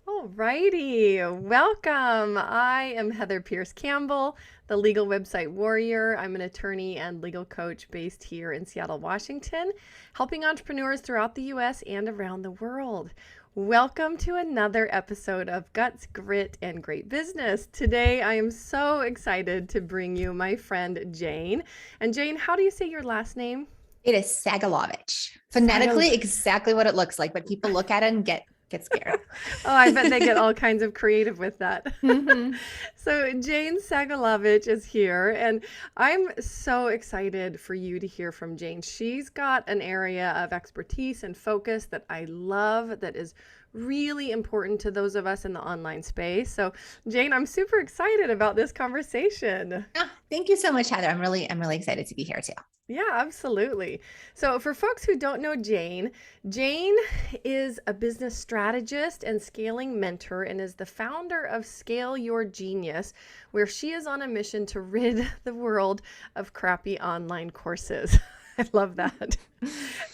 All righty. Welcome. I am Heather Pierce Campbell, the legal website warrior. I'm an attorney and legal coach based here in Seattle, Washington, helping entrepreneurs throughout the US and around the world. Welcome to another episode of Guts, Grit, and Great Business. Today, I am so excited to bring you my friend Jane. And Jane, how do you say your last name? It is Sagolovich. Sagel. Phonetically, exactly what it looks like, but people look at it and get scared. Oh, I bet they get all kinds of creative with that. hmm So Jane Sagolovich is here, and I'm so excited for you to hear from Jane. She's got an area of expertise and focus that I love, that is really important to those of us in the online space. So Jane, I'm super excited about this conversation. Thank you so much, Heather. I'm really excited to be here too. Yeah, absolutely. So for folks who don't know Jane, Jane is a business strategist and scaling mentor and is the founder of Scale Your Genius, where she is on a mission to rid the world of crappy online courses. I love that.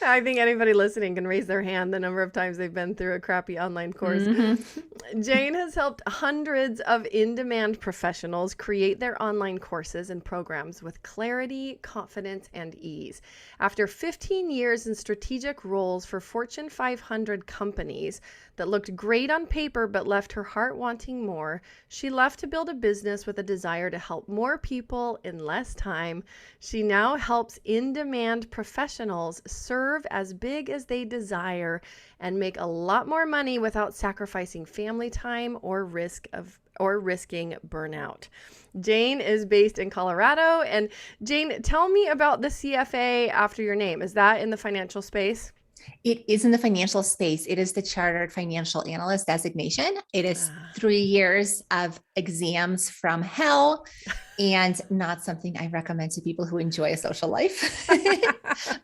I think anybody listening can raise their hand the number of times they've been through a crappy online course. Jane has helped hundreds of in-demand professionals create their online courses and programs with clarity, confidence, and ease. After 15 years in strategic roles for Fortune 500 companies that looked great on paper but left her heart wanting more, she left to build a business with a desire to help more people in less time. She now helps in-demand professionals serve as big as they desire and make a lot more money without sacrificing family time or risking burnout. Jane is based in Colorado. And Jane, tell me about the CFA after your name. Is that in the financial space? It is in the financial space. It is the Chartered Financial Analyst designation. It is Ah. 3 years of exams from hell and not something I recommend to people who enjoy a social life.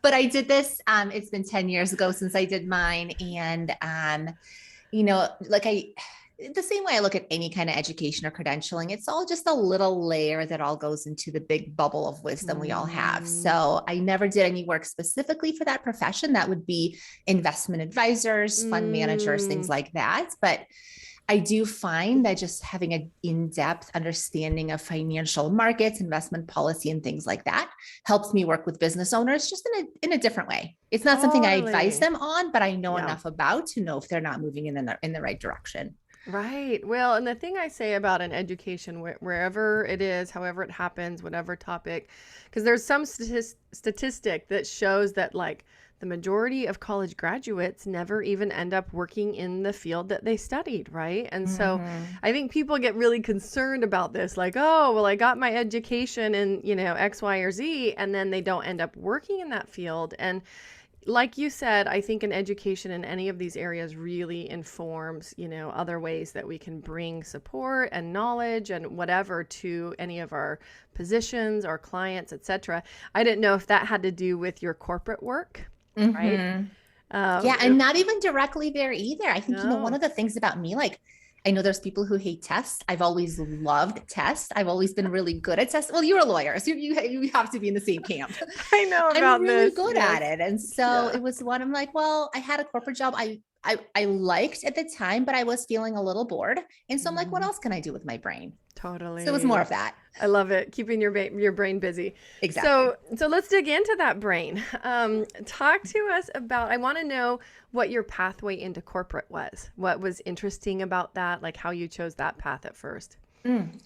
But I did this. It's been 10 years ago since I did mine. And, the same way I look at any kind of education or credentialing, it's all just a little layer that all goes into the big bubble of wisdom we all have. So I never did any work specifically for that profession. That would be investment advisors, fund managers, things like that. But I do find that just having an in-depth understanding of financial markets, investment policy, and things like that helps me work with business owners just in a different way. It's not something I advise Totally. them on, but I know Yeah. enough about to know if they're not moving in the right direction. Right. Well, and the thing I say about an education, wherever it is, however it happens, whatever topic, because there's some statistic that shows that like the majority of college graduates never even end up working in the field that they studied, right? And so I think people get really concerned about this, like, oh, well, I got my education in, X, Y, or Z, and then they don't end up working in that field. And like you said, I think an education in any of these areas really informs, other ways that we can bring support and knowledge and whatever to any of our positions, our clients, etc. I didn't know if that had to do with your corporate work, right? Yeah, and not even directly there either. I think, one No. of the things about me, like, I know there's people who hate tests. I've always loved tests. I've always been really good at tests. Well, you're a lawyer, so you have to be in the same camp. I know about I'm really this. good Yes. at it. And so it was one, I'm like, well, I had a corporate job I liked at the time, but I was feeling a little bored. And so I'm like, what else can I do with my brain? So it was more Totally. of that. I love it. Keeping your brain busy. Exactly. So let's dig into that brain. Talk to us about, I want to know what your pathway into corporate was. What was interesting about that? Like how you chose that path at first.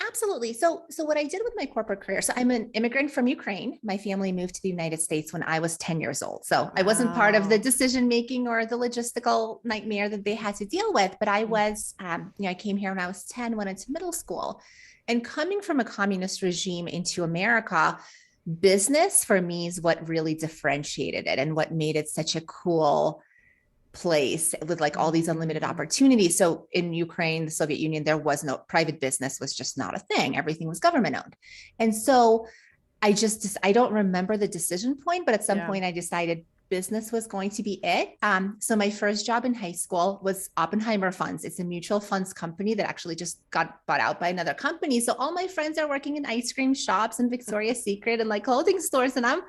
Absolutely. So what I did with my corporate career, so I'm an immigrant from Ukraine. My family moved to the United States when I was 10 years old. So I wasn't part of the Wow. decision making or the logistical nightmare that they had to deal with, but I was, I came here when I was 10, went into middle school, and coming from a communist regime into America, business for me is what really differentiated it and what made it such a cool place with like all these unlimited Mm. opportunities. So in Ukraine, the Soviet Union, there was no private business, was just not a thing. Everything was government owned. And so I don't remember the decision point, but at some Yeah. point I decided business was going to be it. So my first job in high school was Oppenheimer Funds. It's a mutual funds company that actually just got bought out by another company. So all my friends are working in ice cream shops and Victoria's Secret and like clothing stores, and I'm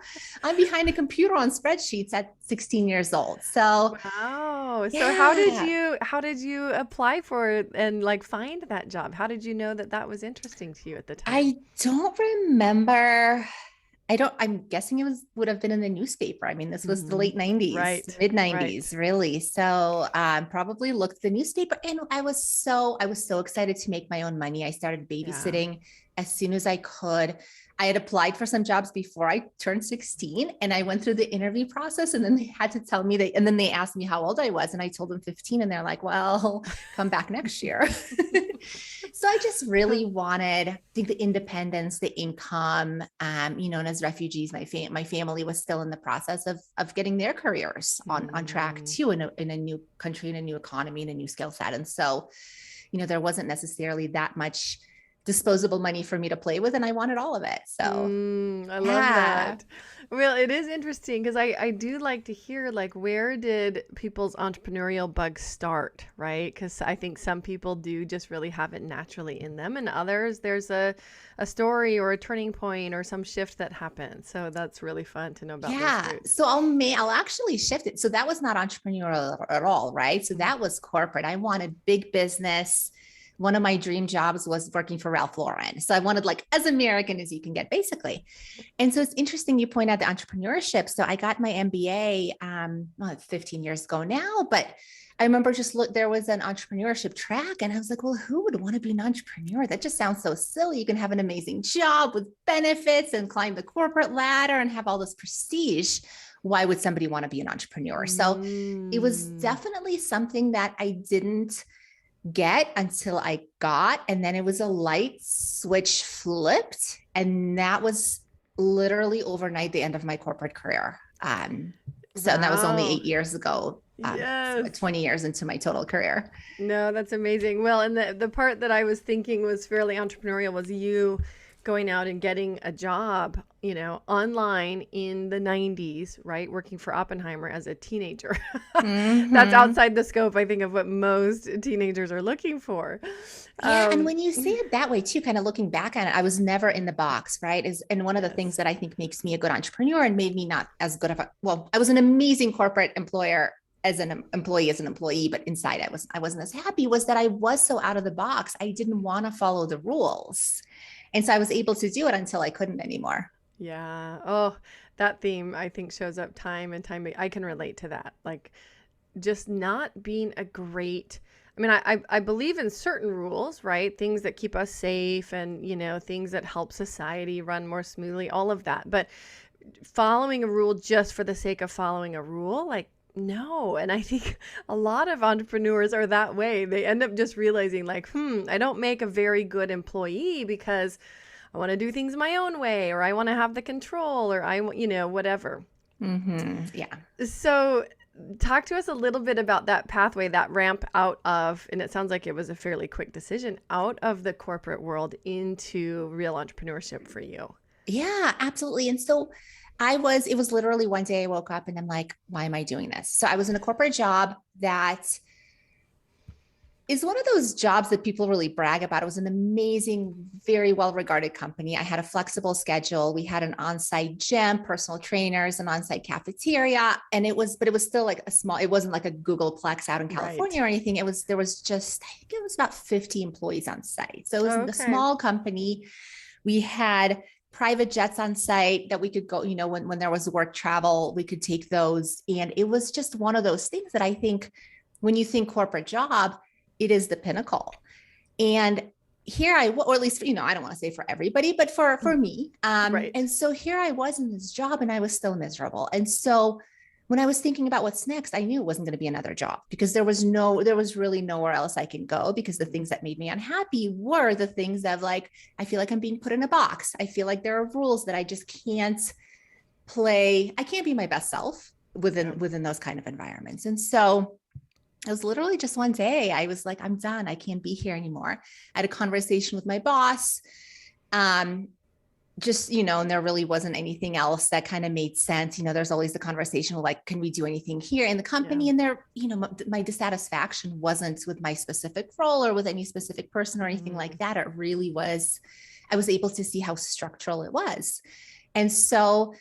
behind a computer on spreadsheets at 16 years old. So Wow. So yeah, how did you apply for it and like find that job? How did you know that that was interesting to you at the time? I don't remember. I'm guessing would have been in the newspaper. I mean, this was the Mhm. late 90s, Right. mid Right. 90s, really. So probably looked at the newspaper, and I was so excited to make my own money. I started Yeah. babysitting as soon as I could. I had applied for some jobs before I turned 16, and I went through the interview process, and then they had to tell me and then they asked me how old I was, and I told them 15, and they're like, well, come back next year. So I just really wanted, I think, the independence, the income. And as refugees, my family was still in the process of getting their careers on track Mm. too, in a new country, in a new economy, in a new skill set. And so, there wasn't necessarily that much disposable money for me to play with, and I wanted all of it. So I love yeah. that. Well, it is interesting because I do like to hear like where did people's entrepreneurial bug start, right? Because I think some people do just really have it naturally in them, and others there's a story or a turning point or some shift that happens. So that's really fun to know about those Yeah. roots. So I'll actually shift it. So that was not entrepreneurial at all, right? So Mm. that was corporate. I wanted big business. One of my dream jobs was working for Ralph Lauren. So I wanted like as American as you can get, basically. And so it's interesting you point out the entrepreneurship. So I got my MBA well, it's 15 years ago now, but I remember there was an entrepreneurship track, and I was like, well, who would want to be an entrepreneur? That just sounds so silly. You can have an amazing job with benefits and climb the corporate ladder and have all this prestige. Why would somebody want to be an entrepreneur? So it was Mm. definitely something that I didn't get until I got, and then it was a light switch flipped. And that was literally overnight the end of my corporate career. And that was only Wow. 8 years ago. So Yes. 20 years into my total career. No, that's amazing. Well, and the part that I was thinking was fairly entrepreneurial was you going out and getting a job, online in the 90s, right? Working for Oppenheimer as a teenager. That's Mm-hmm. outside the scope, I think, of what most teenagers are looking for. Yeah, and Um, when you say it that way too, kind of looking back on it, I was never in the box, right? And one of the things yes. that I think makes me a good entrepreneur and made me not as good of I was an amazing corporate employer as an employee, as an employee, but inside I wasn't as happy, was that I was so out of the box. I didn't want to follow the rules. And so I was able to do it until I couldn't anymore. Yeah. Oh, that theme I think shows up time and time. I can relate to that. Like just not being a great I mean, I believe in certain rules, right? Things that keep us safe and, things that help society run more smoothly, all of that. But following a rule just for the sake of following a rule, like, no. And I think a lot of entrepreneurs are that way. They end up just realizing, like, I don't make a very good employee because I want to do things my own way, or I want to have the control, or whatever. Mm-hmm. Yeah. So, talk to us a little bit about that pathway, that ramp out of, and it sounds like it was a fairly quick decision, out of the corporate world into real entrepreneurship for you. Yeah, absolutely. And so it was literally one day I woke up and I'm like, why am I doing this? So I was in a corporate job that is one of those jobs that people really brag about. It was an amazing, very well regarded company. I had a flexible schedule. We had an on site gym, personal trainers, an on site cafeteria. But it was still like it wasn't like a Googleplex out in Right. California or anything. There was just, I think it was about 50 employees on site. So it was Oh, a okay. small company. We had private jets on site that we could go, when there was work travel, we could take those. And it was just one of those things that I think when you think corporate job, it is the pinnacle. And or at least, I don't want to say for everybody, but for me. Right. And so here I was in this job and I was still miserable. And so when I was thinking about what's next, I knew it wasn't going to be another job because there was really nowhere else I can go, because the things that made me unhappy were the things of like, I feel like I'm being put in a box. I feel like there are rules that I just can't play. I can't be my best self Yeah. within those kind of environments. And so it was literally just one day. I was like, I'm done. I can't be here anymore. I had a conversation with my boss. Um, just, and there really wasn't anything else that kind of made sense. There's always the conversation of like, can we do anything here in the company? Yeah. And there, my dissatisfaction wasn't with my specific role or with any specific person or anything like that. It really was, I was able to see how structural it was. And so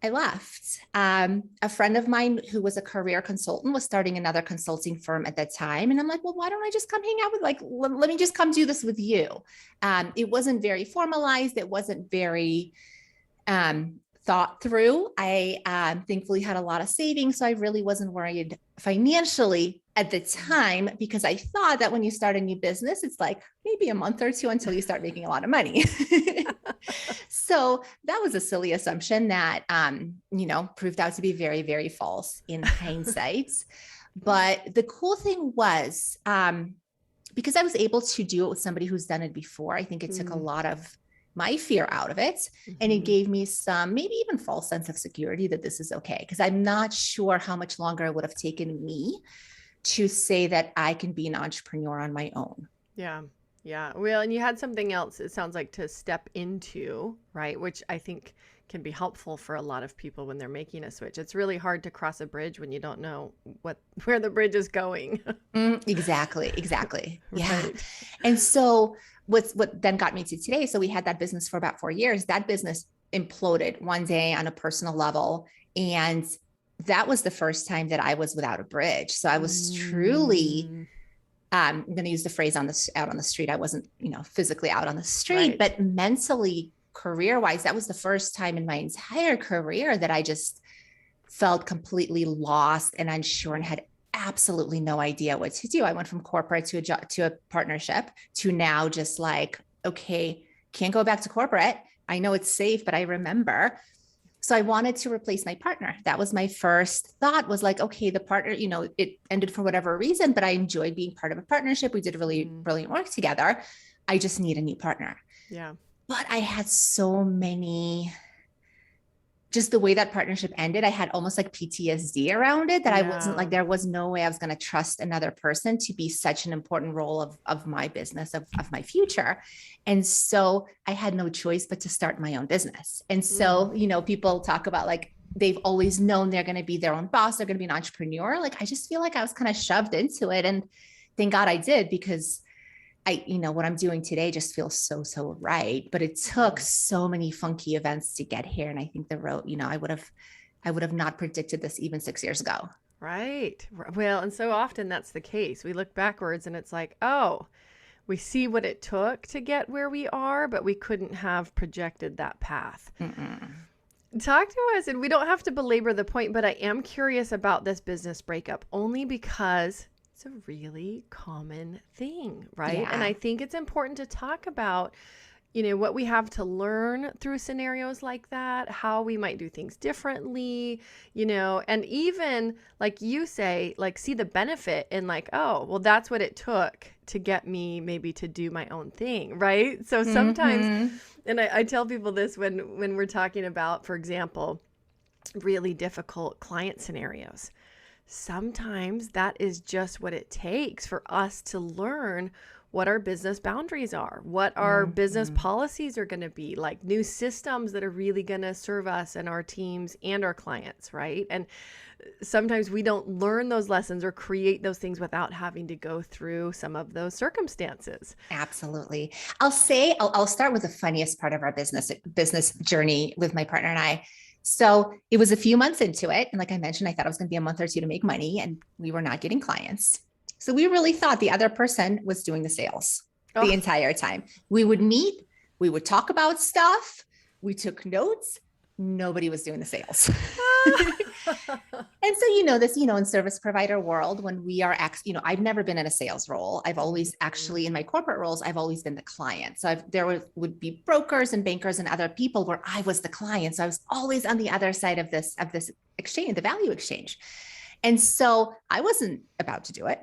I left. A friend of mine who was a career consultant was starting another consulting firm at that time. And I'm like, well, why don't I just come hang out with let me just come do this with you. It wasn't very formalized. It wasn't very thought through. I thankfully had a lot of savings. So I really wasn't worried financially at the time, because I thought that when you start a new business, it's like maybe a month or two until you start making a lot of money. So that was a silly assumption that, proved out to be very, very false in hindsight. But the cool thing was, because I was able to do it with somebody who's done it before, I think it took a lot of my fear out of it. And it gave me some, maybe even false sense of security that this is okay. Because I'm not sure how much longer it would have taken me to say that I can be an entrepreneur on my own. Yeah. Yeah. Well, and you had something else, it sounds like, to step into, right? Which I think can be helpful for a lot of people when they're making a switch. It's really hard to cross a bridge when you don't know where the bridge is going. Exactly. Yeah. Right. And so what then got me to today. So we had that business for about 4 years. That business imploded one day on a personal level. And that was the first time that I was without a bridge. So I was truly, I'm going to use the phrase out on the street. I wasn't, physically out on the street, Right. but mentally, career-wise, that was the first time in my entire career that I just felt completely lost and unsure and had absolutely no idea what to do. I went from corporate to a partnership to now just like, okay, can't go back to corporate. I know it's safe, but I remember. So I wanted to replace my partner. That was my first thought, was like, okay, the partner, it ended for whatever reason, but I enjoyed being part of a partnership. We did really brilliant work together. I just need a new partner. Yeah. But I had so many, just the way that partnership ended, I had almost like PTSD around it, that I wasn't like, there was no way I was going to trust another person to be such an important role of my business, of my future. And so I had no choice but to start my own business. And so, people talk about like, they've always known they're going to be their own boss. They're going to be an entrepreneur. Like, I just feel like I was kind of shoved into it. And thank God I did, because what I'm doing today just feels so right. But it took so many funky events to get here. And I think the road, I would have not predicted this even 6 years ago. Right. Well, and so often that's the case. We look backwards and it's like, oh, we see what it took to get where we are, but we couldn't have projected that path. Talk to us, and we don't have to belabor the point, but I am curious about this business breakup, only because it's a really common thing, right? Yeah. And I think it's important to talk about, what we have to learn through scenarios like that, how we might do things differently, and even like you say, like, see the benefit in like, oh, well, that's what it took to get me maybe to do my own thing, right? So sometimes, and I tell people this when we're talking about, for example, really difficult client scenarios. Sometimes that is just what it takes for us to learn what our business boundaries are, what our business policies are going to be, like new systems that are really going to serve us and our teams and our clients, right? And sometimes we don't learn those lessons or create those things without having to go through some of those circumstances. Absolutely. I'll start with the funniest part of our business journey with my partner and I. So it was a few months into it. And like I mentioned, I thought it was going to be a month or two to make money, and we were not getting clients. So we really thought the other person was doing the sales the entire time. We would meet, we would talk about stuff. We took notes. Nobody was doing the sales. And so, this, in service provider world, when we are, I've never been in a sales role. I've always actually, in my corporate roles, I've always been the client. So there would be brokers and bankers and other people where I was the client. So I was always on the other side of this exchange, the value exchange. And so I wasn't about to do it.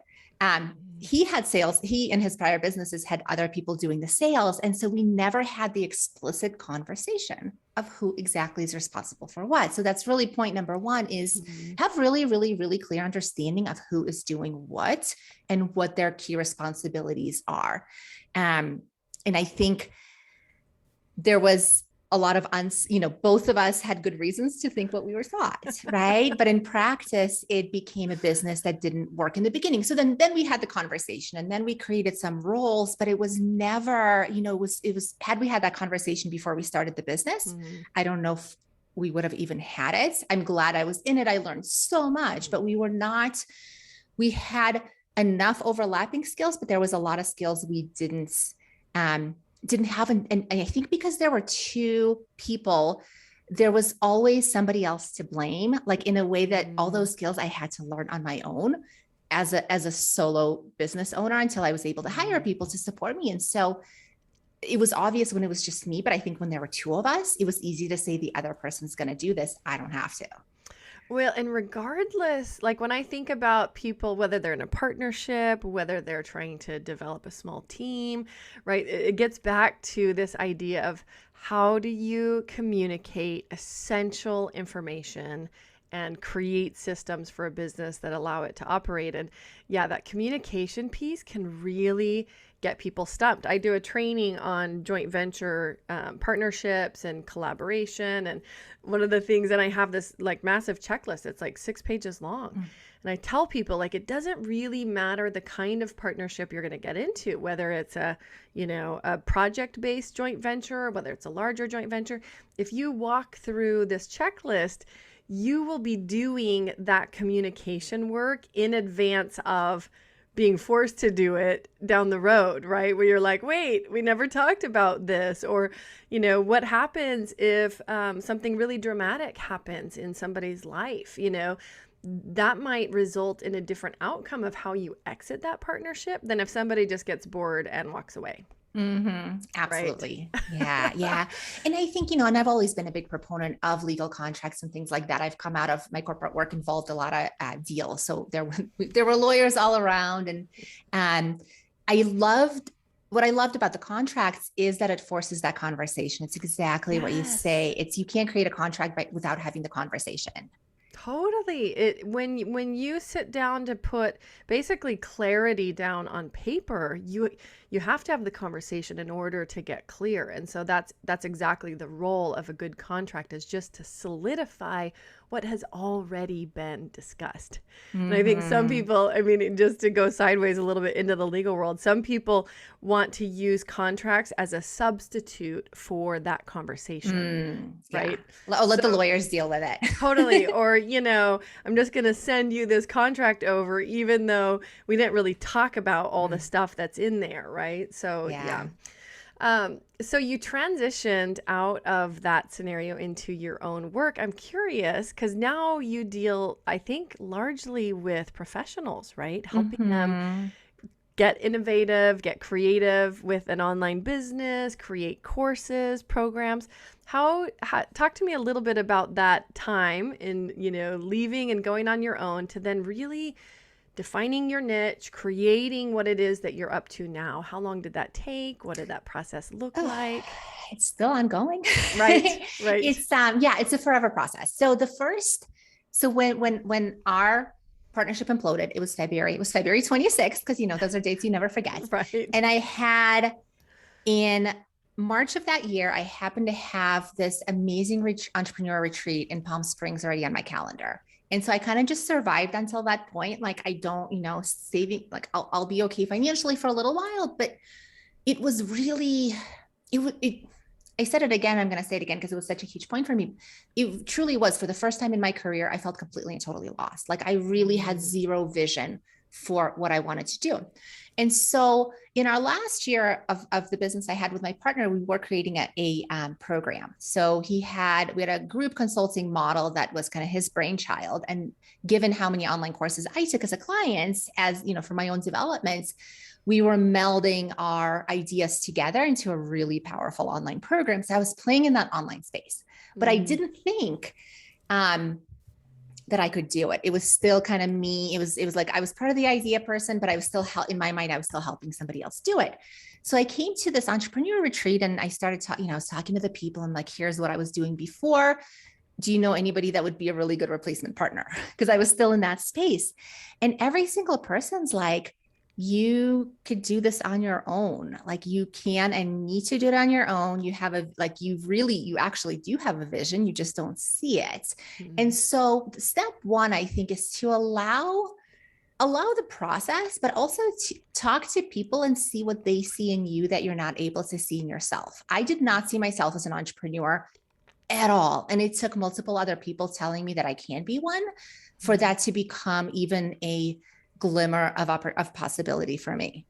He had sales. He and his prior businesses had other people doing the sales. And so we never had the explicit conversation of who exactly is responsible for what. So that's really point number one, is have really, really, really clear understanding of who is doing what and what their key responsibilities are. And I think there was a lot of both of us had good reasons to think what we were thought, right? But in practice, it became a business that didn't work in the beginning. So then we had the conversation, and then we created some roles, but it was never, had we had that conversation before we started the business, I don't know if we would have even had it. I'm glad I was in it. I learned so much, but we had enough overlapping skills, but there was a lot of skills we didn't have. And I think because there were two people, there was always somebody else to blame, like in a way that all those skills I had to learn on my own as a solo business owner until I was able to hire people to support me. And so it was obvious when it was just me, but I think when there were two of us, it was easy to say the other person's going to do this. I don't have to. Well, and regardless, like when I think about people, whether they're in a partnership, whether they're trying to develop a small team, right? It gets back to this idea of how do you communicate essential information and create systems for a business that allow it to operate. And yeah, that communication piece can really get people stumped. I do a training on joint venture partnerships and collaboration. And one of the things, and I have this like massive checklist, it's like 6 pages long. And I tell people, like, it doesn't really matter the kind of partnership you're going to get into, whether it's a project-based joint venture, or whether it's a larger joint venture. If you walk through this checklist, you will be doing that communication work in advance of being forced to do it down the road, right? Where you're like, wait, we never talked about this. Or, what happens if something really dramatic happens in somebody's life, that might result in a different outcome of how you exit that partnership than if somebody just gets bored and walks away. Absolutely. Right? Yeah. And I think, and I've always been a big proponent of legal contracts and things like that. I've come out of my corporate work involved a lot of deals. So there were lawyers all around. And what I loved about the contracts is that it forces that conversation. It's exactly what you say. You can't create a contract without having the conversation. Totally. When you sit down to put basically clarity down on paper, you have to have the conversation in order to get clear. And so that's exactly the role of a good contract, is just to solidify what has already been discussed. And I think some people, just to go sideways a little bit into the legal world, some people want to use contracts as a substitute for that conversation, right? Let the lawyers deal with it. Totally. Or, I'm just going to send you this contract over, even though we didn't really talk about all the stuff that's in there, right? So, yeah. So you transitioned out of that scenario into your own work. I'm curious, because now you deal, I think, largely with professionals, right? Helping them get innovative, get creative with an online business, create courses, programs. Talk to me a little bit about that time in, leaving and going on your own to then really defining your niche, creating what it is that you're up to now. How long did that take? What did that process look like? It's still ongoing. Right. It's a forever process. So when our partnership imploded, it was February 26th, because those are dates you never forget. Right. And I had, in March of that year, I happened to have this amazing entrepreneur retreat in Palm Springs already on my calendar. And so I kind of just survived until that point. Like, I don't, saving, like I'll be okay financially for a little while, but it was really, I said it again, I'm going to say it again, because it was such a huge point for me. It truly was. For the first time in my career, I felt completely and totally lost. Like, I really had zero vision for what I wanted to do. And so in our last year of the business I had with my partner, we were creating a program. So we had a group consulting model that was kind of his brainchild. And given how many online courses I took as a client, for my own development, we were melding our ideas together into a really powerful online program. So I was playing in that online space, but I didn't think that I could do it. It was still kind of me. It was like, I was part of the idea person, but I was still in my mind, I was still helping somebody else do it. So I came to this entrepreneur retreat and I started talking, I was talking to the people and like, here's what I was doing before. Do you know anybody that would be a really good replacement partner? Because I was still in that space. And every single person's like, you could do this on your own. Like you can and need to do it on your own. You have you actually do have a vision. You just don't see it. And Mm. so step one, I think, is to allow the process, but also to talk to people and see what they see in you that you're not able to see in yourself. I did not see myself as an entrepreneur at all. And it took multiple other people telling me that I can be one for that to become even a glimmer of possibility for me.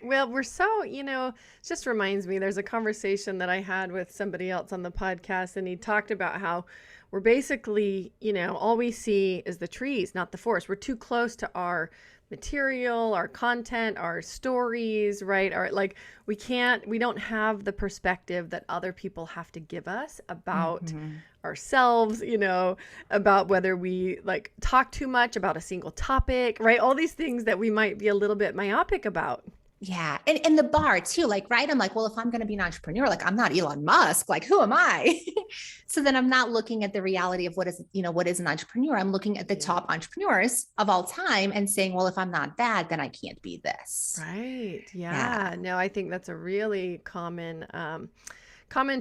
Well, we're so, it just reminds me, there's a conversation that I had with somebody else on the podcast, and he talked about how we're basically, all we see is the trees, not the forest. We're too close to our material, our content, our stories, right? We don't have the perspective that other people have to give us about ourselves, about whether we like talk too much about a single topic, right? All these things that we might be a little bit myopic about. Yeah. And the bar too, like, right. I'm like, well, if I'm going to be an entrepreneur, like I'm not Elon Musk, like who am I? So then I'm not looking at the reality of what is an entrepreneur. I'm looking at the top entrepreneurs of all time and saying, well, if I'm not that, then I can't be this. Right. Yeah. Yeah. No, I think that's a really common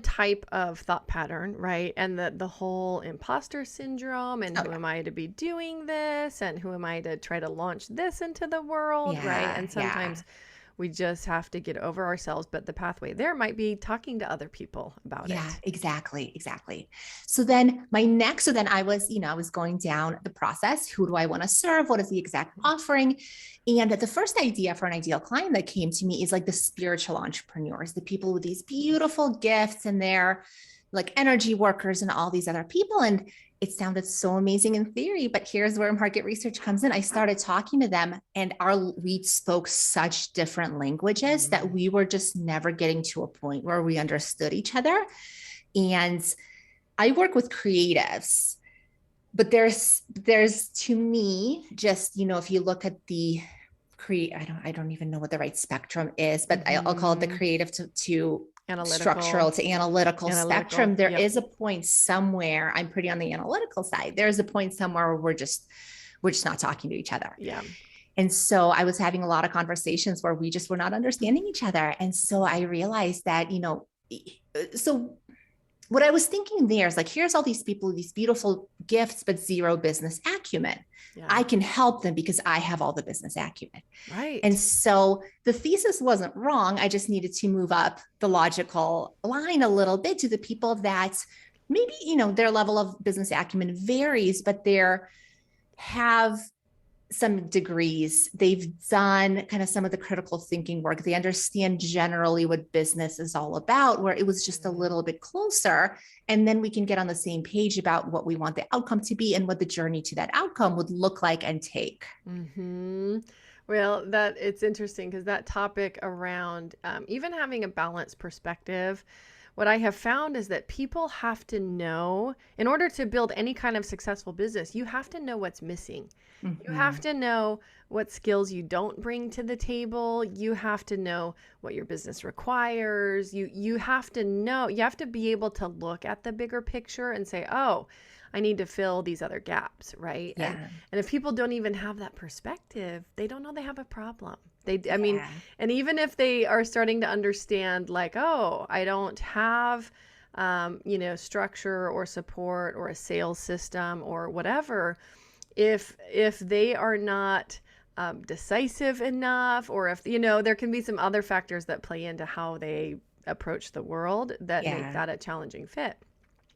type of thought pattern, right? And the whole imposter syndrome and who am I to be doing this and who am I to try to launch this into the world, right? And sometimes we just have to get over ourselves, but the pathway there might be talking to other people about it. Yeah, exactly. So then I was going down the process. Who do I want to serve? What is the exact offering? And the first idea for an ideal client that came to me is like the spiritual entrepreneurs, the people with these beautiful gifts, and they're like energy workers and all these other people. And it sounded so amazing in theory, but here's where market research comes in. I started talking to them, and we spoke such different languages that we were just never getting to a point where we understood each other. And I work with creatives, but there's to me, just, if you look at the I don't even know what the right spectrum is, but I'll call it the creative to structural to analytical spectrum. There is a point somewhere, I'm pretty on the analytical side. There's a point somewhere where we're just not talking to each other. Yeah. And so I was having a lot of conversations where we just were not understanding each other. And so I realized that, so what I was thinking there is like, here's all these people with these beautiful gifts, but zero business acumen. Yeah. I can help them because I have all the business acumen. Right. And so the thesis wasn't wrong. I just needed to move up the logical line a little bit to the people that maybe, their level of business acumen varies, but have some degrees. They've done kind of some of the critical thinking work. They understand generally what business is all about, where it was just a little bit closer. And then we can get on the same page about what we want the outcome to be and what the journey to that outcome would look like and take. Well, it's interesting because that topic around even having a balanced perspective, what I have found is that people have to know, in order to build any kind of successful business, you have to know what's missing. You have to know what skills you don't bring to the table. You have to know what your business requires. You have to know, you have to be able to look at the bigger picture and say, oh, I need to fill these other gaps, right? Yeah. And if people don't even have that perspective, they don't know they have a problem. I mean, and even if they are starting to understand like, oh, I don't have, structure or support or a sales system or whatever, if they are not decisive enough, or if, there can be some other factors that play into how they approach the world that make that a challenging fit.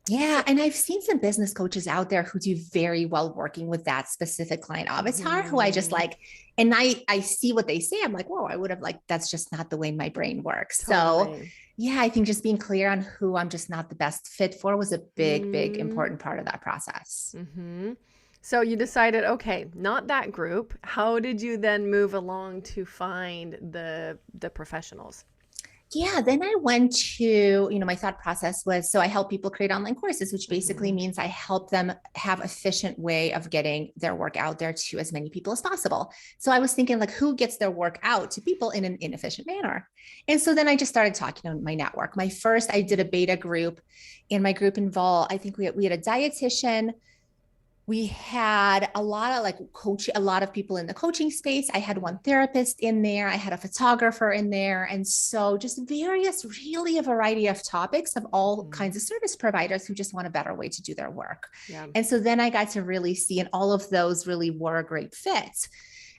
Yeah. And I've seen some business coaches out there who do very well working with that specific client avatar, who I just like, and I see what they say. I'm like, whoa, I would have that's just not the way my brain works. Totally. So yeah, I think just being clear on who I'm just not the best fit for was a big, big important part of that process. So you decided, okay, not that group. How did you then move along to find the professionals? Yeah, then I went to, my thought process was, so I help people create online courses, which basically means I help them have an efficient way of getting their work out there to as many people as possible. So I was thinking like, who gets their work out to people in an inefficient manner? And so then I just started talking to my network. I did a beta group, and my group involved, I think we had a dietitian, We had a lot of like a lot of people in the coaching space. I had one therapist in there. I had a photographer in there. And so just various, really a variety of topics of all kinds of service providers who just want a better way to do their work. Yeah. And so then I got to really see, and all of those really were a great fit.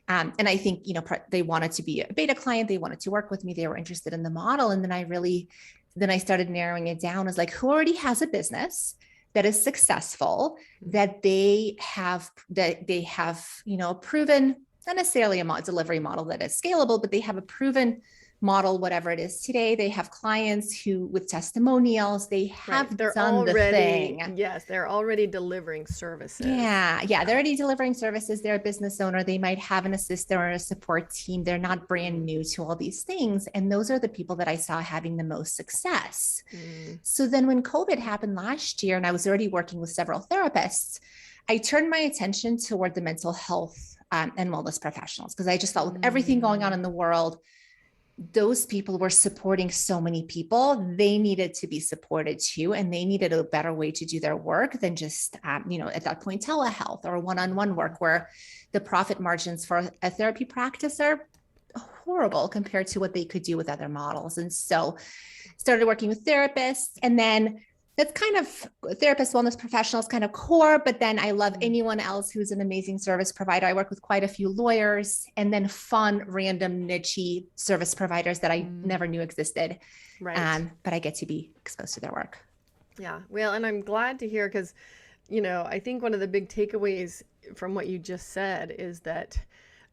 And I think, they wanted to be a beta client. They wanted to work with me. They were interested in the model. And then I started narrowing it down as like, who already has a business that is successful, that they have, proven, not necessarily a delivery model that is scalable, but they have a proven model, whatever it is today. They have clients who, with testimonials, they have Right. They're done already, the thing. yes, they're already delivering services. Yeah. They're already delivering services. They're a business owner. They might have an assistant or a support team. They're not brand new to all these things. And those are the people that I saw having the most success. So then when COVID happened last year, and I was already working with several therapists, I turned my attention toward the mental health and wellness professionals, because I just thought with everything going on in the world, those people were supporting so many people. They needed to be supported too, and they needed a better way to do their work than just, at that point, telehealth or one-on-one work, where the profit margins for a therapy practice are horrible compared to what they could do with other models. And so started working with therapists, and then that's kind of therapist, wellness professionals, kind of core, but then I love anyone else who's an amazing service provider. I work with quite a few lawyers, and then fun, random, niche service providers that I never knew existed. Right. But I get to be exposed to their work. Yeah. Well, and I'm glad to hear, because, I think one of the big takeaways from what you just said is that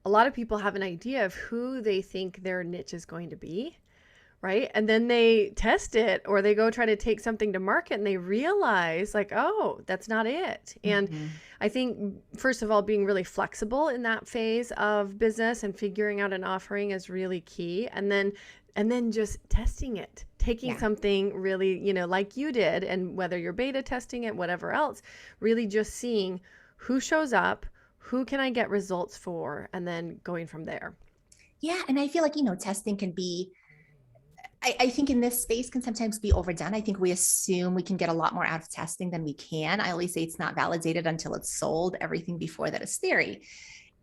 a lot of people have an idea of who they think their niche is going to be. Right. And then they test it, or they go try to take something to market, and they realize like, oh, that's not it. And I think, first of all, being really flexible in that phase of business and figuring out an offering is really key. And then just testing it, taking something really, like you did, and whether you're beta testing it, whatever else, really just seeing who shows up, who can I get results for, and then going from there. Yeah. And I feel like, testing can be, I think in this space can sometimes be overdone. I think we assume we can get a lot more out of testing than we can. I always say it's not validated until it's sold. Everything before that is theory.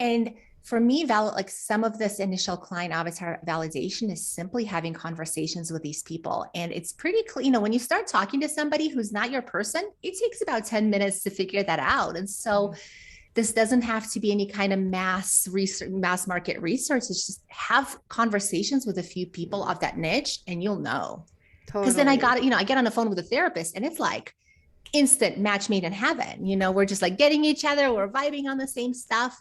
And for me, like some of this initial client avatar validation is simply having conversations with these people. And it's pretty clear, when you start talking to somebody who's not your person, it takes about 10 minutes to figure that out. And so this doesn't have to be any kind of mass market research. It's just have conversations with a few people of that niche, and you'll know. Because then I get on the phone with a therapist, and it's like instant match made in heaven. We're just like getting each other. We're vibing on the same stuff.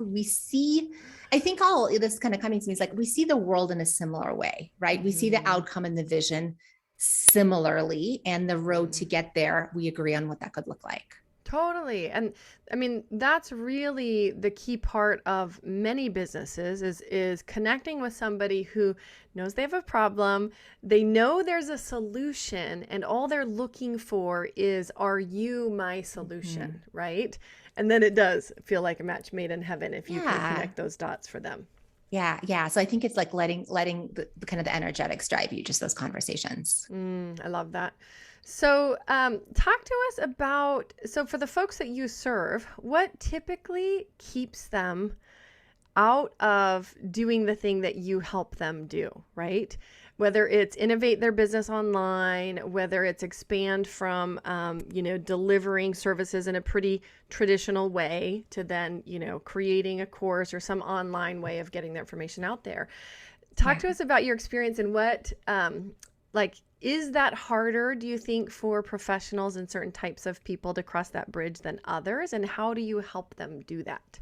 I think all this kind of coming to me is like, we see the world in a similar way, right? We see the outcome and the vision similarly, and the road to get there, we agree on what that could look like. Totally. And I mean, that's really the key part of many businesses is connecting with somebody who knows they have a problem. They know there's a solution, and all they're looking for is, are you my solution? Right. And then it does feel like a match made in heaven if you can connect those dots for them. Yeah. So I think it's like letting the kind of the energetics drive you, just those conversations. I love that. So talk to us about, so for the folks that you serve, what typically keeps them out of doing the thing that you help them do, right? Whether it's innovate their business online, whether it's expand from, delivering services in a pretty traditional way to then, creating a course or some online way of getting their information out there. Talk to us about your experience and what, is that harder, do you think, for professionals and certain types of people to cross that bridge than others? And how do you help them do that?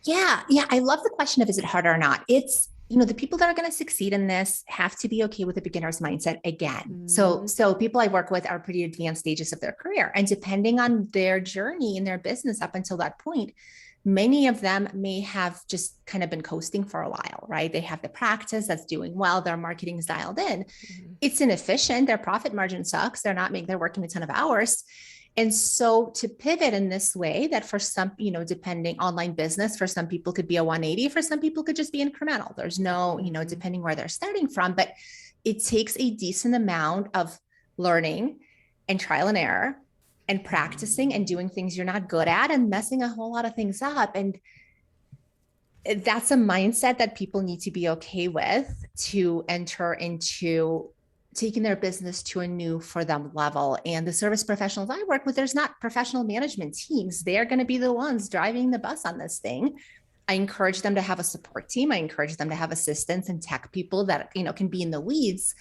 Yeah. I love the question of, is it harder or not? It's, the people that are going to succeed in this have to be okay with the beginner's mindset again. So people I work with are pretty advanced stages of their career. And depending on their journey in their business up until that point, many of them may have just kind of been coasting for a while, right? They have the practice that's doing well. Their marketing is dialed in. It's inefficient. Their profit margin sucks. They're working a ton of hours. And so to pivot in this way, that for some, depending online business, for some people could be a 180, for some people could just be incremental. There's no, depending where they're starting from, but it takes a decent amount of learning and trial and error and practicing and doing things you're not good at and messing a whole lot of things up. And that's a mindset that people need to be okay with to enter into taking their business to a new for them level. And the service professionals I work with, there's not professional management teams. They're going to be the ones driving the bus on this thing. I encourage them to have a support team. I encourage them to have assistants and tech people that, can be in the weeds,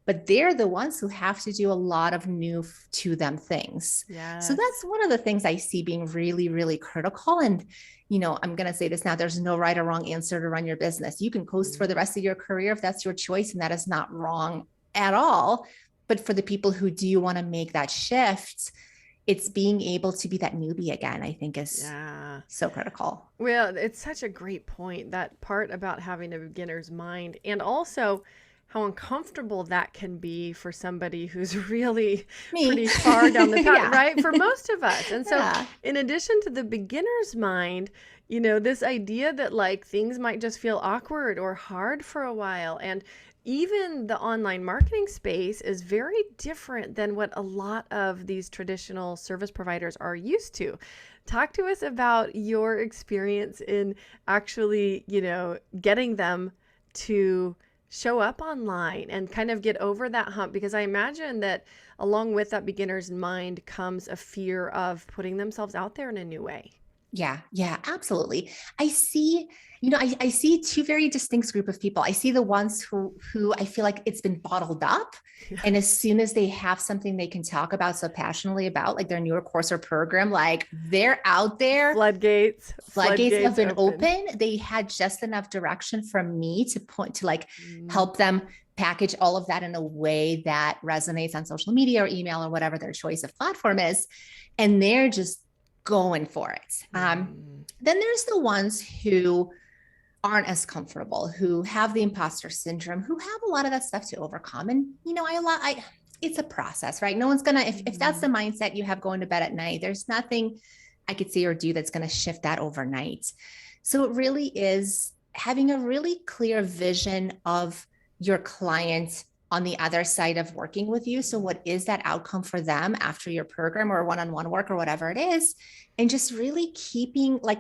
but they're the ones who have to do a lot of new to them things. Yes. So that's one of the things I see being really, really critical. And, I'm going to say this now, there's no right or wrong answer to run your business. You can coast for the rest of your career if that's your choice, and that is not wrong at all. But for the people who do want to make that shift, it's being able to be that newbie again, I think is so critical. Well, it's such a great point, that part about having a beginner's mind, and also how uncomfortable that can be for somebody who's really pretty far down the path, right? For most of us. And so in addition to the beginner's mind, this idea that like things might just feel awkward or hard for a while. And even the online marketing space is very different than what a lot of these traditional service providers are used to. Talk to us about your experience in actually, getting them to show up online and kind of get over that hump, because I imagine that along with that beginner's mind comes a fear of putting themselves out there in a new way. Yeah, absolutely. I see, I see two very distinct group of people. I see the ones who I feel like it's been bottled up. And as soon as they have something they can talk about so passionately about, like their newer course or program, like they're out there. Floodgates have been open. They had just enough direction from me to point to help them package all of that in a way that resonates on social media or email or whatever their choice of platform is. And they're just going for it. Then there's the ones who aren't as comfortable, who have the imposter syndrome, who have a lot of that stuff to overcome. And, it's a process, right? No one's going to, if that's the mindset you have going to bed at night, there's nothing I could say or do that's going to shift that overnight. So it really is having a really clear vision of your client on the other side of working with you. So what is that outcome for them after your program or one-on-one work or whatever it is? And just really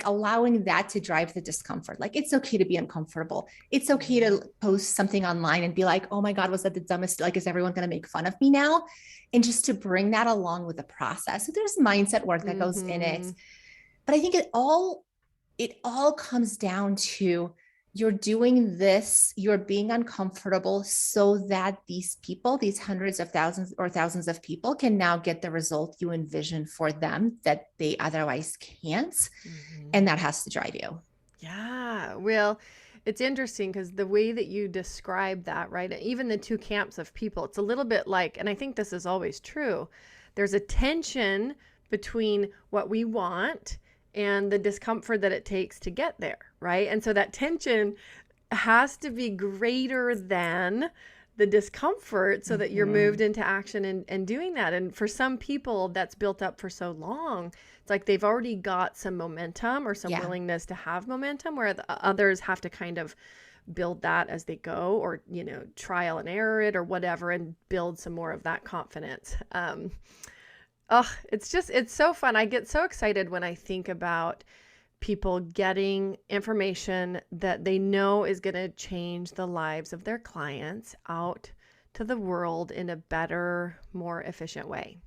allowing that to drive the discomfort. Like, it's okay to be uncomfortable. It's okay to post something online and be like, oh my God, was that the dumbest? Like, is everyone going to make fun of me now? And just to bring that along with the process. So there's mindset work that goes in it. But I think it all comes down to, you're doing this, you're being uncomfortable so that these people, these hundreds of thousands or thousands of people, can now get the result you envision for them that they otherwise can't. And that has to drive you. Yeah. Well, it's interesting because the way that you describe that, right? Even the two camps of people, it's a little bit like, and I think this is always true, there's a tension between what we want and the discomfort that it takes to get there, right? And so that tension has to be greater than the discomfort so that you're moved into action and doing that. And for some people that's built up for so long, it's like they've already got some momentum or some willingness to have momentum, where the others have to kind of build that as they go, or, trial and error it or whatever, and build some more of that confidence. It's so fun. I get so excited when I think about people getting information that they know is going to change the lives of their clients out to the world in a better, more efficient way.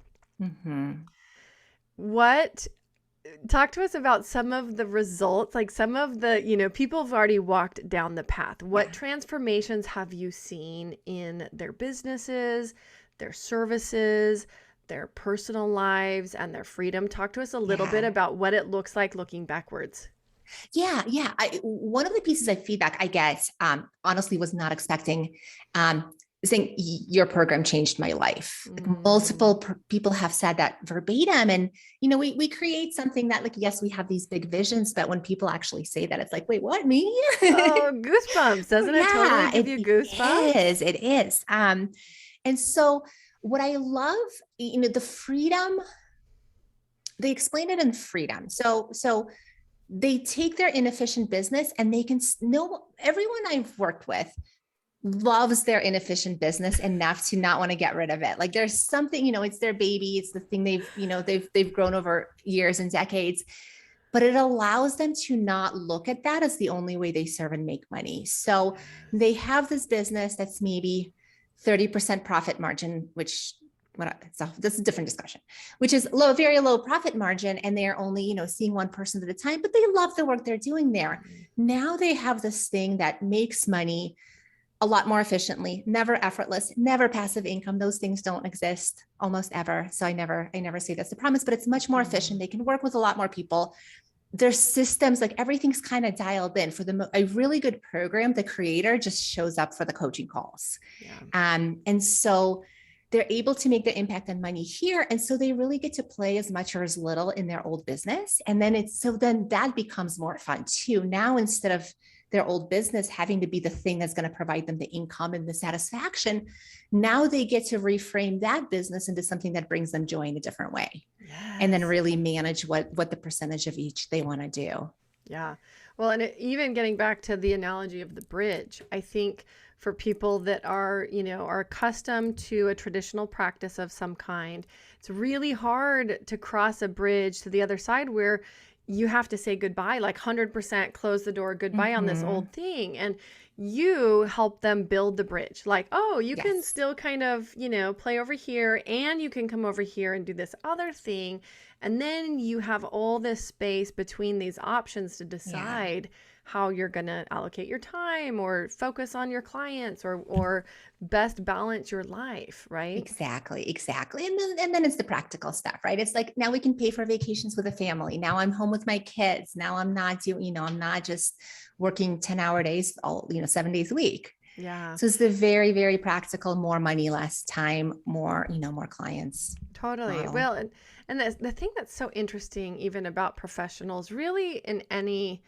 Talk to us about some of the results, like some of the, people have already walked down the path. What transformations have you seen in their businesses, their services, their personal lives, and their freedom? Talk to us a little bit about what it looks like looking backwards. One of the pieces of feedback I get, honestly, was not expecting, saying your program changed my life. Multiple people have said that verbatim. And, we create something that, yes, we have these big visions, but when people actually say that, it's like, wait, what, me? Oh, goosebumps. Doesn't it totally give you goosebumps? It is. And so what I love, the freedom, they explain it in freedom. So they take their inefficient business and they can know, everyone I've worked with, loves their inefficient business enough to not want to get rid of it. Like there's something, it's their baby. It's the thing they've grown over years and decades, but it allows them to not look at that as the only way they serve and make money. So they have this business that's maybe 30% profit margin, which this is a different discussion, which is low, very low profit margin. And they're only, seeing one person at a time, but they love the work they're doing there. Now they have this thing that makes money a lot more efficiently, never effortless, never passive income. Those things don't exist almost ever. So I never say that's the promise, but it's much more efficient. They can work with a lot more people. Their systems, like everything's kind of dialed in for a really good program. The creator just shows up for the coaching calls. And so they're able to make the impact on money here. And so they really get to play as much or as little in their old business. And then then that becomes more fun too. Now, instead of their old business having to be the thing that's going to provide them the income and the satisfaction, now they get to reframe that business into something that brings them joy in a different way. And then really manage what the percentage of each they want to do. Yeah. Well, and even getting back to the analogy of the bridge, I think for people that are accustomed to a traditional practice of some kind, it's really hard to cross a bridge to the other side where you have to say goodbye, like 100% close the door, goodbye on this old thing. And you help them build the bridge. Like, oh, you can still kind of, play over here, and you can come over here and do this other thing. And then you have all this space between these options to decide how you're going to allocate your time or focus on your clients or best balance your life, right? Exactly. And then it's the practical stuff, right? It's like, now we can pay for vacations with a family. Now I'm home with my kids. Now I'm not doing, I'm not just working 10-hour days, 7 days a week. Yeah. So it's the very, very practical, more money, less time, more clients. Totally. Model. Well, and the thing that's so interesting even about professionals, really in any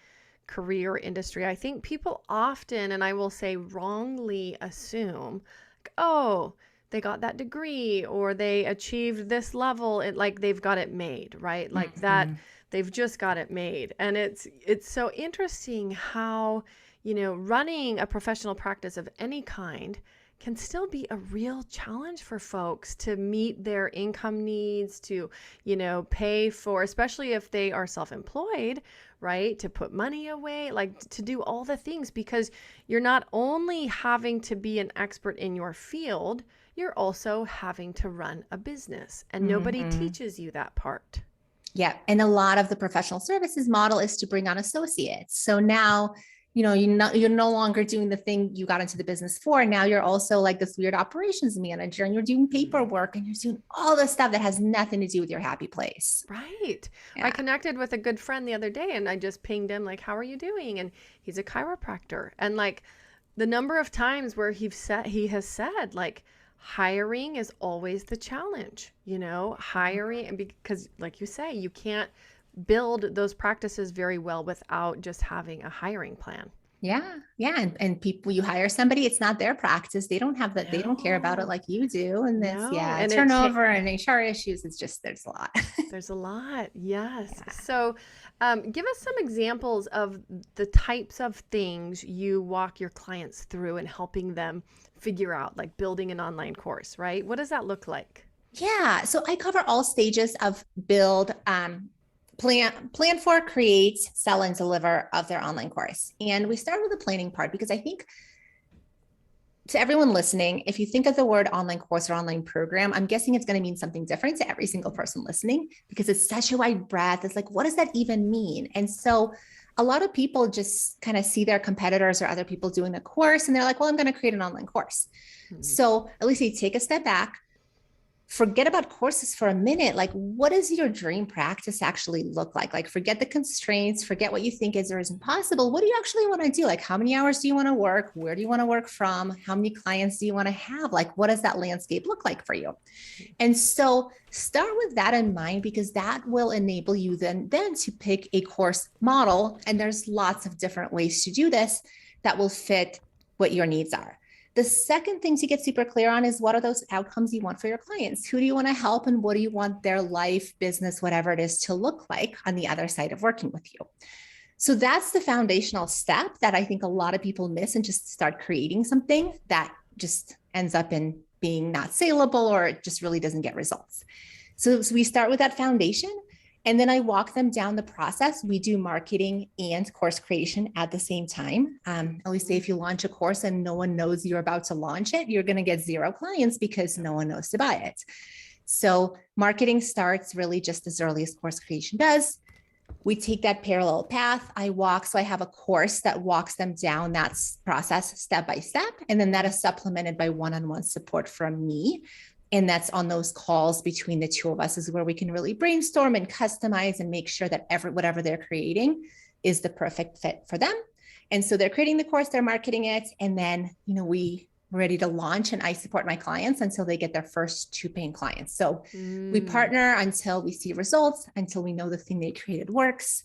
career industry, I think people often, and I will say wrongly, assume, oh, they got that degree or they achieved this level, like they've got it made, right? Like that they've just got it made. And it's so interesting how, running a professional practice of any kind can still be a real challenge for folks to meet their income needs, to, pay for, especially if they are self-employed, right? To put money away, like to do all the things, because you're not only having to be an expert in your field, you're also having to run a business, and nobody teaches you that part. Yeah. And a lot of the professional services model is to bring on associates. So now, you're no longer doing the thing you got into the business for. Now you're also like this weird operations manager, and you're doing paperwork, and you're doing all this stuff that has nothing to do with your happy place. Right. Yeah. I connected with a good friend the other day, and I just pinged him like, how are you doing? And he's a chiropractor. And like the number of times where he has said like, hiring is always the challenge, hiring, because like you say, you can't build those practices very well without just having a hiring plan. Yeah. And people, you hire somebody, it's not their practice. They don't have that. They don't care about it like you do. And this, and turnover and HR issues. It's just, there's a lot. There's a lot. Yes. Yeah. So give us some examples of the types of things you walk your clients through and helping them figure out, like building an online course, right? What does that look like? Yeah. So I cover all stages of build, plan for, create, sell, and deliver of their online course. And we start with the planning part, because I think to everyone listening, if you think of the word online course or online program, I'm guessing it's going to mean something different to every single person listening, because it's such a wide breadth. It's like, what does that even mean? And so a lot of people just kind of see their competitors or other people doing the course, and they're like, well, I'm going to create an online course. So at least you take a step back, forget about courses for a minute. Like, what does your dream practice actually look like? Like, forget the constraints, forget what you think is or isn't possible. What do you actually want to do? Like, how many hours do you want to work? Where do you want to work from? How many clients do you want to have? Like, what does that landscape look like for you? And so start with that in mind, because that will enable you then to pick a course model. And there's lots of different ways to do this that will fit what your needs are. The second thing to get super clear on is, what are those outcomes you want for your clients? Who do you want to help, and what do you want their life, business, whatever it is, to look like on the other side of working with you? So that's the foundational step that I think a lot of people miss and just start creating something that just ends up in being not saleable, or it just really doesn't get results. So we start with that foundation, and then I walk them down the process. We do marketing and course creation at the same time. I always say if you launch a course and no one knows you're about to launch it, you're going to get 0 clients because no one knows to buy it. So marketing starts really just as early as course creation does. We take that parallel path. So I have a course that walks them down that process step by step. And then that is supplemented by one-on-one support from me. And that's on those calls between the two of us is where we can really brainstorm and customize and make sure that whatever they're creating is the perfect fit for them. And so they're creating the course, they're marketing it. And then, we're ready to launch, and I support my clients until they get their first 2 paying clients. So we partner until we see results, until we know the thing they created works.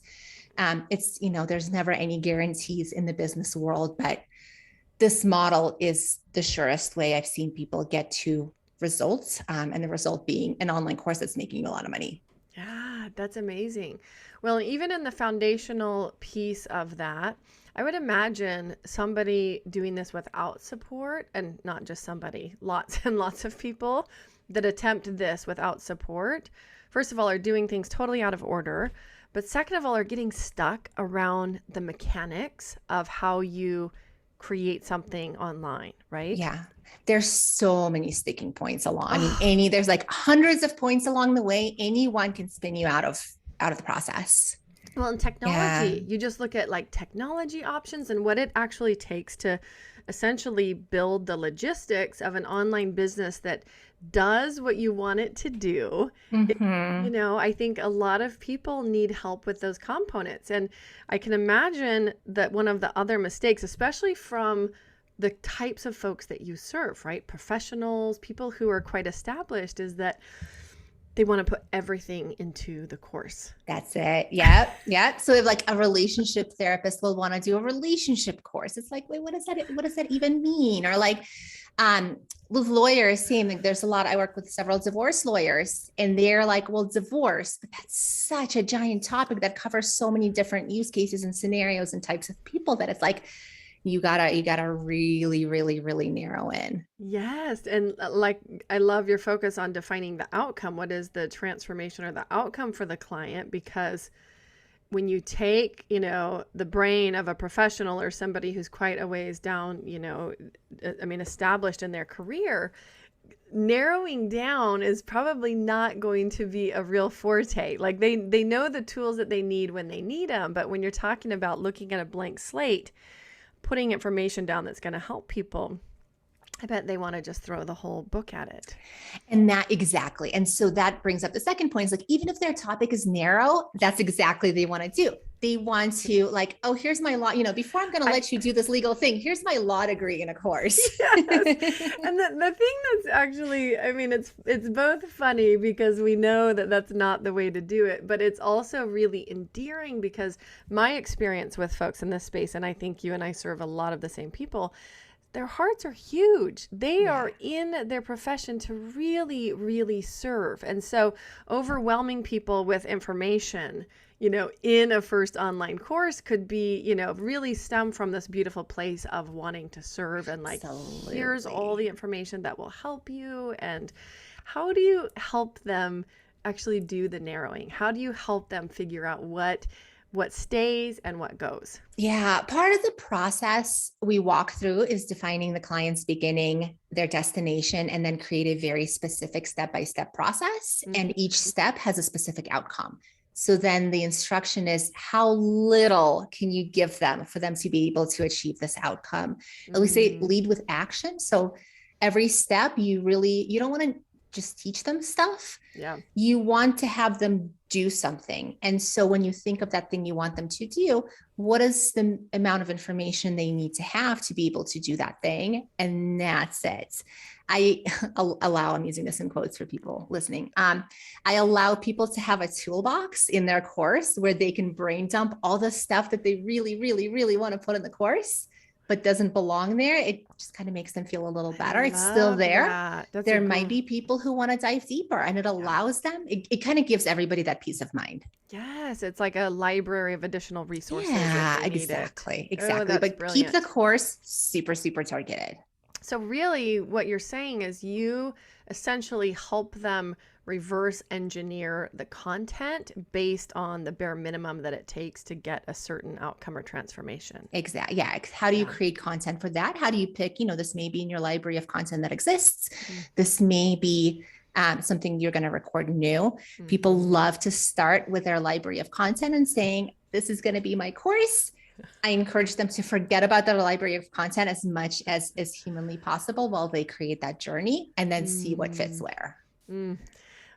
There's never any guarantees in the business world, but this model is the surest way I've seen people get to results, and the result being an online course that's making a lot of money. Yeah, that's amazing. Well, even in the foundational piece of that, I would imagine somebody doing this without support, and not just somebody, lots and lots of people that attempt this without support, first of all, are doing things totally out of order. But second of all, are getting stuck around the mechanics of how you create something online, right? Yeah. There's so many sticking points along. There's like hundreds of points along the way. Anyone can spin you out of the process. Well, in technology, you just look at like technology options and what it actually takes to essentially build the logistics of an online business that does what you want it to do. I think a lot of people need help with those components. And I can imagine that one of the other mistakes, especially from the types of folks that you serve, right? Professionals, people who are quite established, is that they want to put everything into the course. That's it. Yeah. So if like a relationship therapist will want to do a relationship course, it's like, wait, what does that even mean? Or like, with lawyers, same, like there's a lot, I work with several divorce lawyers, and they're like, well, divorce, but that's such a giant topic that covers so many different use cases and scenarios and types of people that it's like, you gotta really, really, really narrow in. Yes. And like, I love your focus on defining the outcome. What is the transformation or the outcome for the client? Because when you take, the brain of a professional or somebody who's quite a ways down, established in their career, narrowing down is probably not going to be a real forte. Like they know the tools that they need when they need them. But when you're talking about looking at a blank slate, putting information down that's going to help people, I bet they want to just throw the whole book at it. And that exactly. And so that brings up the second point is like, even if their topic is narrow, that's exactly what they want to do. They want to like, oh, here's my law, before I'm going to let you do this legal thing, here's my law degree in a course. Yes. And the thing that's actually, it's both funny because we know that that's not the way to do it, but it's also really endearing because my experience with folks in this space, and I think you and I serve a lot of the same people, their hearts are huge. They are in their profession to really, really serve. And so overwhelming people with information, in a first online course could be, really stem from this beautiful place of wanting to serve and like, Absolutely. Here's all the information that will help you. And how do you help them actually do the narrowing? How do you help them figure out what stays and what goes? Yeah. Part of the process we walk through is defining the client's beginning, their destination, and then create a very specific step-by-step process. Mm-hmm. And each step has a specific outcome. So then the instruction is how little can you give them for them to be able to achieve this outcome? Mm-hmm. We say lead with action. So every step you don't want to just teach them stuff. Yeah. You want to have them do something. And so when you think of that thing you want them to do, what is the amount of information they need to have to be able to do that thing? And that's it. I'm using this in quotes for people listening. I allow people to have a toolbox in their course where they can brain dump all the stuff that they really, really, really want to put in the course. but doesn't belong there, it just kind of makes them feel a little better. I It's still love there. that. That's There might be people who want to dive deeper, and it yeah. allows them, it kind of gives everybody that peace of mind. Yes, it's like a library of additional resources if Yeah, they need it. exactly. Oh, Exactly. that's But keep the brilliant. course super, super targeted. So really what you're saying is you essentially help them reverse engineer the content based on the bare minimum that it takes to get a certain outcome or transformation. Exactly. Yeah. How do you Yeah. create content for that? How do you pick, this may be in your library of content that exists. Mm-hmm. This may be something you're going to record new. People love to start with their library of content and saying, this is going to be my course. I encourage them to forget about their library of content as much as is humanly possible while they create that journey and then see what fits where. Mm.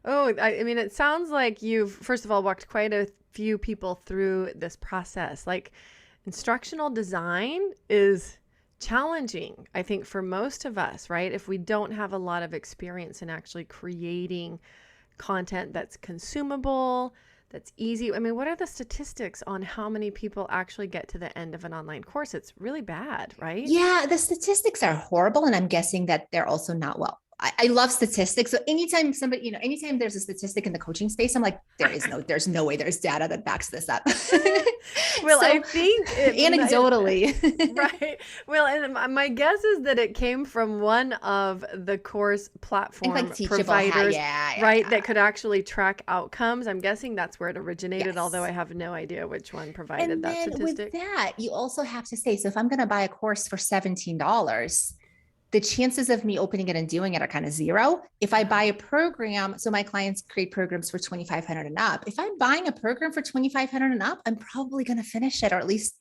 Oh, I mean, it sounds like you've, first of all, walked quite a few people through this process. Like instructional design is challenging, I think, for most of us, right? If we don't have a lot of experience in actually creating content that's consumable, that's easy. I mean, what are the statistics on how many people actually get to the end of an online course? It's really bad, right? Yeah, the statistics are horrible. And I'm guessing that they're also not well. I love statistics. So anytime somebody, anytime there's a statistic in the coaching space, I'm like, there's no way there's data that backs this up. Well, So, I think anecdotally. right. Well, and my guess is that it came from one of the course platform like providers, right, yeah. that could actually track outcomes. I'm guessing that's where it originated, Yes. although I have no idea which one provided And that then statistic. with that, you also have to say, so if I'm going to buy a course for $17, the chances of me opening it and doing it are kind of zero. If I buy a program, so my clients create programs for 2,500 and up. If I'm buying a program for 2,500 and up, I'm probably going to finish it, or at least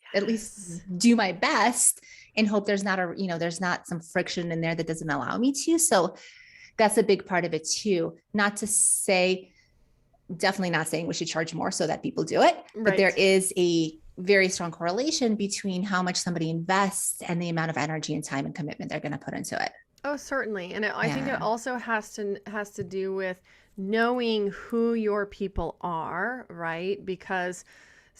do my best and hope there's not some friction in there that doesn't allow me to. So that's a big part of it too. Definitely not saying we should charge more so that people do it, but there is a very strong correlation between how much somebody invests and the amount of energy and time and commitment they're going to put into it. Oh, certainly. And I think it also has to do with knowing who your people are, right? Because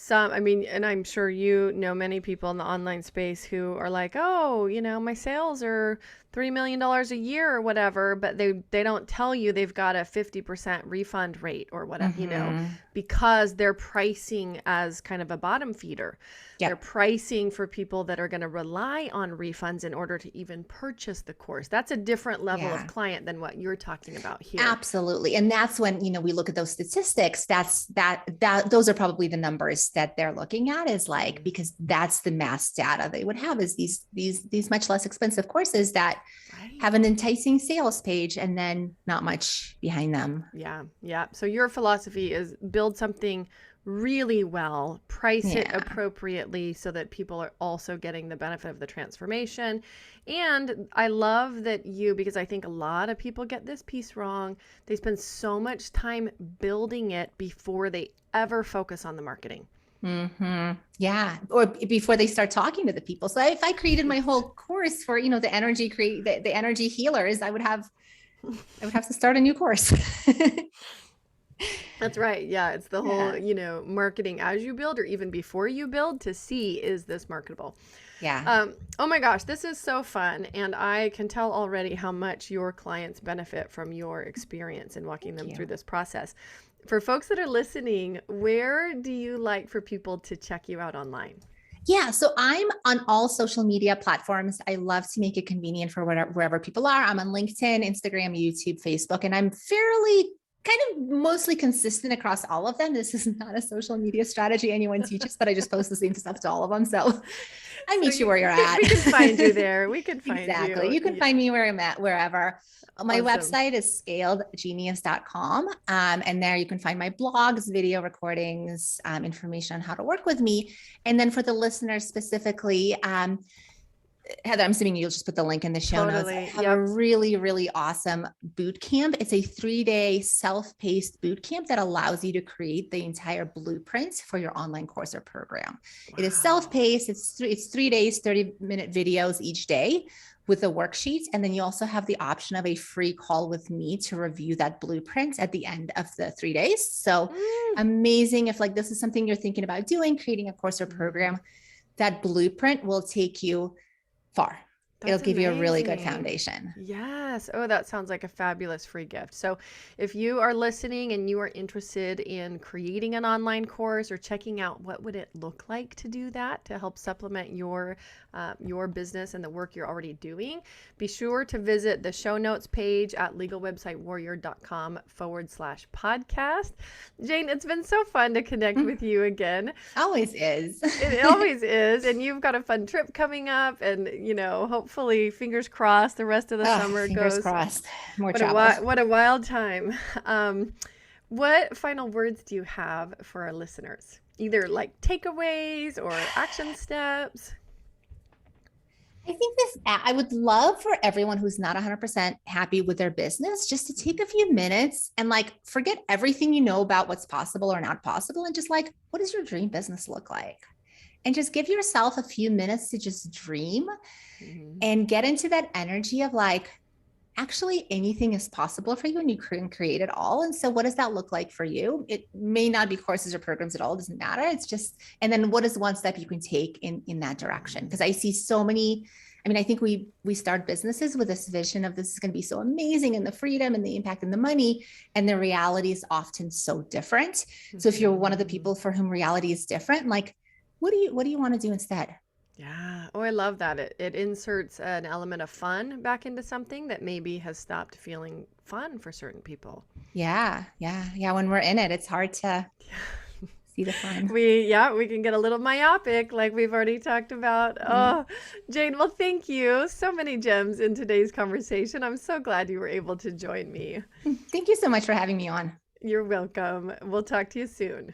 and I'm sure you know many people in the online space who are like, oh, my sales are $3 million a year or whatever, but they don't tell you they've got a 50% refund rate or whatever, because they're pricing as kind of a bottom feeder. Yep. They're pricing for people that are going to rely on refunds in order to even purchase the course. That's a different level of client than what you're talking about here. Absolutely. And that's when, we look at those statistics, those are probably the numbers that they're looking at, is like, because that's the mass data they would have, is these much less expensive courses that have an enticing sales page and then not much behind them. Yeah. Yeah. So your philosophy is build something really well, price it appropriately so that people are also getting the benefit of the transformation. And I love that because I think a lot of people get this piece wrong. They spend so much time building it before they ever focus on the marketing. Yeah. Or before they start talking to the people. So if I created my whole course for, the energy healers, I would have to start a new course. That's right. Yeah. It's the whole, marketing as you build or even before you build to see, is this marketable? Yeah. Oh my gosh, this is so fun. And I can tell already how much your clients benefit from your experience in walking them through this process. For folks that are listening, where do you like for people to check you out online? Yeah. So I'm on all social media platforms. I love to make it convenient for wherever people are. I'm on LinkedIn, Instagram, YouTube, Facebook, and I'm fairly kind of mostly consistent across all of them. This is not a social media strategy anyone teaches, but I just post the same stuff to all of them. So I meet you where you're at. We can find you there. We can find you. Exactly. You can find me where I'm at, wherever. My website is scaledgenius.com. And there you can find my blogs, video recordings, information on how to work with me. And then for the listeners specifically, Heather, I'm assuming you'll just put the link in the show notes. I have a really, really awesome boot camp. It's a 3-day self-paced boot camp that allows you to create the entire blueprint for your online course or program. Wow. It is self-paced. It's 3 days, 30-minute videos each day with the worksheets. And then you also have the option of a free call with me to review that blueprint at the end of the 3 days. So amazing. If this is something you're thinking about doing, creating a course or program, that blueprint will take you far. It'll That's give you a really good amazing. foundation. Yes. Oh, that sounds like a fabulous free gift. So, if you are listening and you are interested in creating an online course or checking out what would it look like to do that to help supplement your business and the work you're already doing, be sure to visit the show notes page at legalwebsitewarrior.com/podcast. Jane, it's been so fun to connect with you again. Always is. It always is. And you've got a fun trip coming up. And, hopefully, fingers crossed, the rest of the Oh, summer fingers goes. crossed. More travel. What a wild time. What final words do you have for our listeners? Either like takeaways or action steps? I think I would love for everyone who's not 100% happy with their business just to take a few minutes and like forget everything you know about what's possible or not possible and just like, what does your dream business look like? And just give yourself a few minutes to just dream and get into that energy of like, actually anything is possible for you and you can create it all. And so what does that look like for you? It may not be courses or programs at all. It doesn't matter. It's just, and then what is one step you can take in that direction? Because I see so many, I think we start businesses with this vision of this is going to be so amazing and the freedom and the impact and the money. And the reality is often so different. So if you're one of the people for whom reality is different, like, what do you want to do instead? Yeah. Oh, I love that. It inserts an element of fun back into something that maybe has stopped feeling fun for certain people. Yeah. When we're in it, it's hard to see the fun. We can get a little myopic like we've already talked about. Oh, Jane, well, thank you. So many gems in today's conversation. I'm so glad you were able to join me. Thank you so much for having me on. You're welcome. We'll talk to you soon.